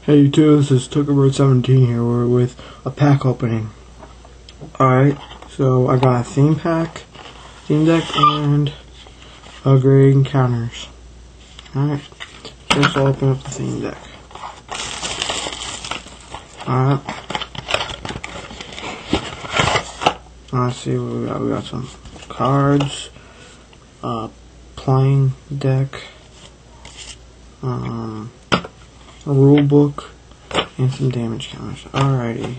Hey YouTube, this is Tookerbird17 here. We're with a pack opening. Alright, so I got a theme deck, and upgrade encounters. Alright, let's open up the theme deck. Alright. Let's see what we got. We got some cards, playing deck, a rule book, and some damage counters. Alrighty.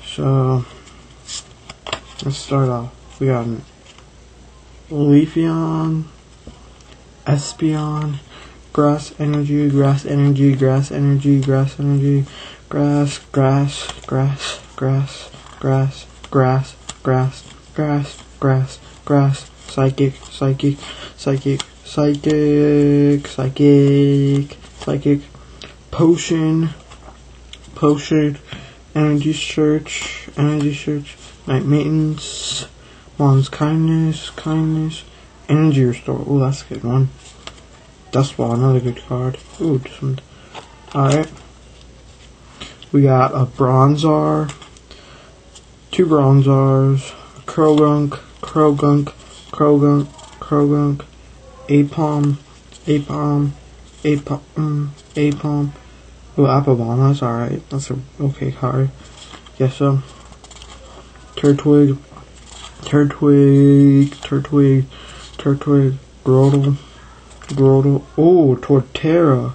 So let's start off. We got Leafeon, Espeon, Grass Energy, Grass Energy, Grass Energy, Grass Energy, Grass, Grass, Grass, Grass, Grass, Grass, Grass, Grass, Grass, Grass, Psychic, Psychic, Psychic, Psychic, Psychic, Psychic, Potion, Potion, Energy Search, Energy Search, Night Maintenance, Mom's Kindness, Kindness, Energy Restore. Ooh, that's a good one. Dust Ball, another good card. Ooh, some. Alright. We got a Bronzor, two Bronzors, Krogunk, Krogunk, Krogunk, Krogunk, Apom, Apom, Apom, Apom. Ooh, Applebomb, that's alright. That's a okay card. Yes, Turtwig, Turtwig, Turtwig, Turtwig, Grotle, Grotle. Oh, Torterra.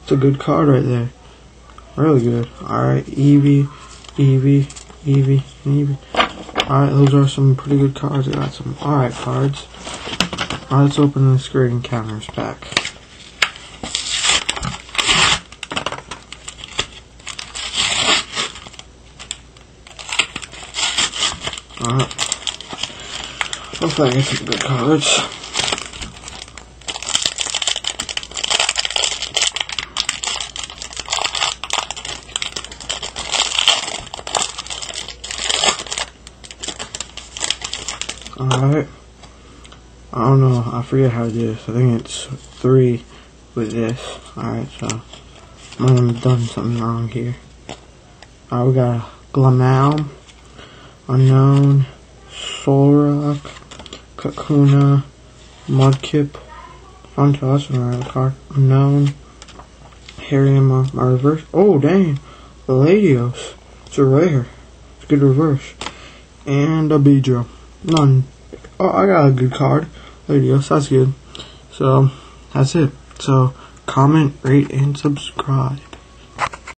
It's a good card right there. Really good. Alright, Eevee, Eevee, Eevee, Eevee. Alright, those are some pretty good cards. I got some alright cards. Alright, let's open this great encounters pack. Alright. Hopefully I get some good cards. Alright. I don't know, I forget how to do this. I think it's 3 with this. Alright, so I might have done something wrong here. Alright, we got a Glamow, Unknown, Solrock, Kakuna, Mudkip, Funto, that's an rare card, Unknown, Hariyama, my reverse. Oh, dang, Latios. It's a rare. It's a good reverse. And a Beedrill. None. Oh, I got a good card. Latios, that's good. So, that's it. So, comment, rate, and subscribe.